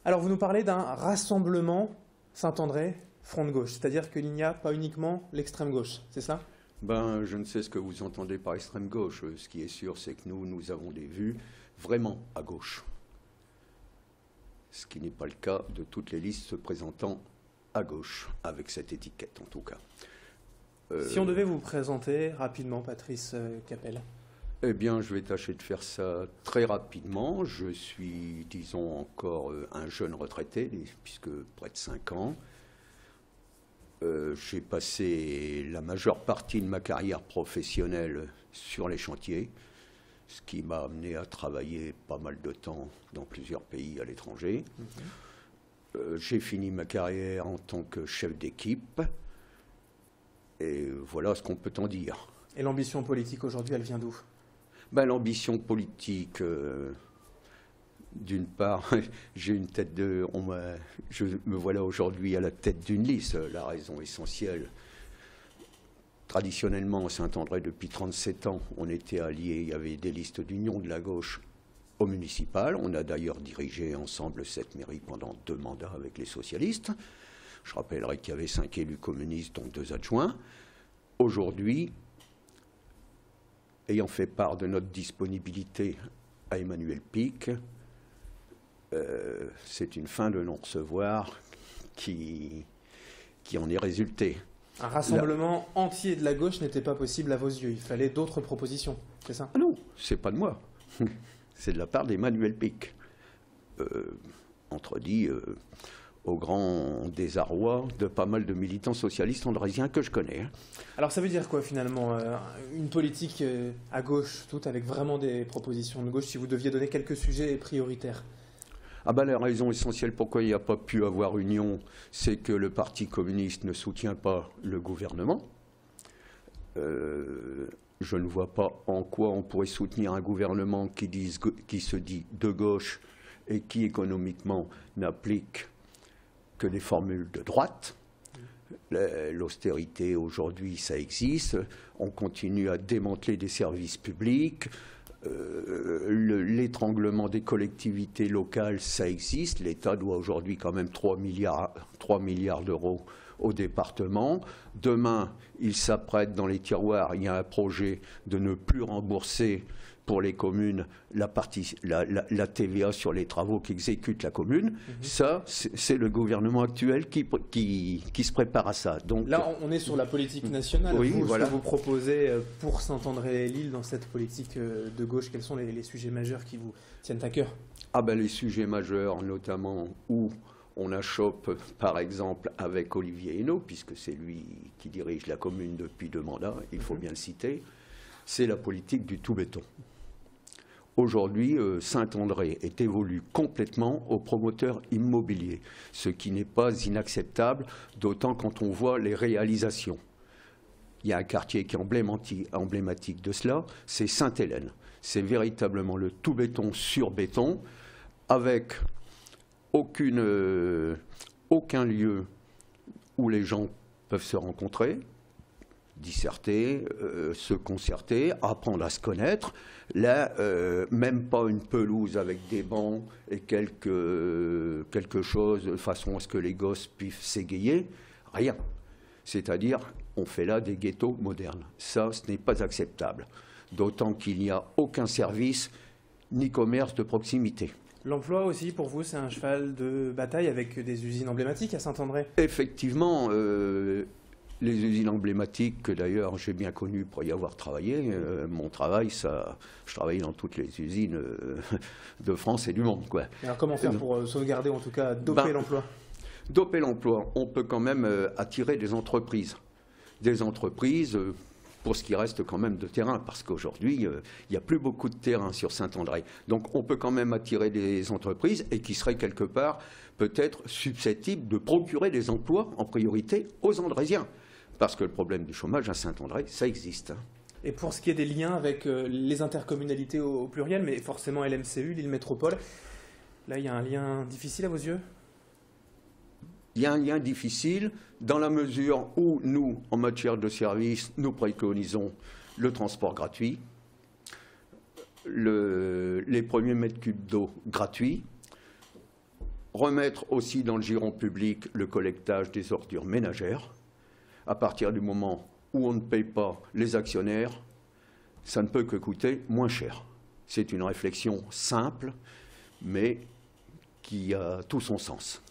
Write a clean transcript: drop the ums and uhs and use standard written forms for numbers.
Alors vous nous parlez d'un rassemblement Saint-André, Front de gauche, c'est-à-dire qu'il n'y a pas uniquement l'extrême gauche, c'est ça? Ben, je ne sais ce que vous entendez par extrême gauche. Ce qui est sûr, c'est que nous avons des vues vraiment à gauche. Ce qui n'est pas le cas de toutes les listes se présentant à gauche, avec cette étiquette en tout cas. Si on devait vous présenter rapidement, Patrice Capel. Eh bien, je vais tâcher de faire ça très rapidement. Je suis, disons, encore un jeune retraité, puisque près de 5 ans. J'ai passé la majeure partie de ma carrière professionnelle sur les chantiers, ce qui m'a amené à travailler pas mal de temps dans plusieurs pays à l'étranger. J'ai fini ma carrière en tant que chef d'équipe, et voilà ce qu'on peut en dire. Et l'ambition politique aujourd'hui, elle vient d'où? Ben, l'ambition politique, d'une part, j'ai une tête de... je me voilà aujourd'hui à la tête d'une liste. La raison essentielle, traditionnellement, à Saint-André, depuis 37 ans, on était alliés, il y avait des listes d'union de la gauche au municipal. On a d'ailleurs dirigé ensemble cette mairie pendant 2 mandats avec les socialistes. Je rappellerai qu'il y avait 5 élus communistes, dont 2 adjoints. Aujourd'hui, ayant fait part de notre disponibilité à Emmanuel Pic, c'est une fin de non-recevoir qui en est résultée. Un rassemblement entier de la gauche n'était pas possible à vos yeux, il fallait d'autres propositions, c'est ça? Ah non, c'est pas de moi, c'est de la part d'Emmanuel Pic. Entredit au grand désarroi de pas mal de militants socialistes andrésiens que je connais. Alors ça veut dire quoi finalement? Une politique à gauche, toute avec vraiment des propositions de gauche, si vous deviez donner quelques sujets prioritaires? Ah ben, la raison essentielle pourquoi il n'y a pas pu avoir union, c'est que le Parti communiste ne soutient pas le gouvernement. Je ne vois pas en quoi on pourrait soutenir un gouvernement qui se dit de gauche et qui économiquement n'applique que des formules de droite. L'austérité aujourd'hui, ça existe. On continue à démanteler des services publics. L'étranglement des collectivités locales, ça existe. L'État doit aujourd'hui quand même 3 milliards d'euros au département. Demain, il s'apprête dans les tiroirs, il y a un projet de ne plus rembourser pour les communes la TVA sur les travaux qu'exécute la commune. Ça, c'est le gouvernement actuel qui se prépare à ça. Donc, là, on est sur la politique nationale. Oui, voilà. Ce que vous proposez pour Saint-André-et-Lille dans cette politique de gauche, quels sont les sujets majeurs qui vous tiennent à cœur? Ah ben, les sujets majeurs, notamment où on achoppe, par exemple, avec Olivier Henno, puisque c'est lui qui dirige la commune depuis 2 mandats, il faut bien le citer, c'est la politique du tout béton. Aujourd'hui, Saint-André est évolue complètement aux promoteurs immobiliers, ce qui n'est pas inacceptable, d'autant quand on voit les réalisations. Il y a un quartier qui est emblématique de cela, c'est Sainte-Hélène. C'est véritablement le tout béton sur béton, avec aucun lieu où les gens peuvent se rencontrer, disserter, se concerter, apprendre à se connaître. Là, même pas une pelouse avec des bancs et quelque chose de façon à ce que les gosses puissent s'égayer. Rien. C'est-à-dire, on fait là des ghettos modernes. Ça, ce n'est pas acceptable. D'autant qu'il n'y a aucun service ni commerce de proximité. L'emploi aussi, pour vous, c'est un cheval de bataille avec des usines emblématiques à Saint-André? Effectivement, les usines emblématiques, que d'ailleurs j'ai bien connues pour y avoir travaillé, mon travail, je travaillais dans toutes les usines de France et du monde, quoi. Alors comment faire pour sauvegarder, en tout cas, doper l'emploi? Doper l'emploi, on peut quand même attirer des entreprises. Des entreprises pour ce qui reste quand même de terrain, parce qu'aujourd'hui, il n'y a plus beaucoup de terrain sur Saint-André. Donc on peut quand même attirer des entreprises et qui seraient quelque part peut-être susceptibles de procurer des emplois en priorité aux Andrésiens. Parce que le problème du chômage à Saint-André, ça existe. Et pour ce qui est des liens avec les intercommunalités au pluriel, mais forcément LMCU, l'île métropole, là il y a un lien difficile à vos yeux? Il y a un lien difficile dans la mesure où nous, en matière de services, nous préconisons le transport gratuit, les premiers mètres cubes d'eau gratuits. remettre aussi dans le giron public le collectage des ordures ménagères. À partir du moment où on ne paye pas les actionnaires, ça ne peut que coûter moins cher. C'est une réflexion simple, mais qui a tout son sens.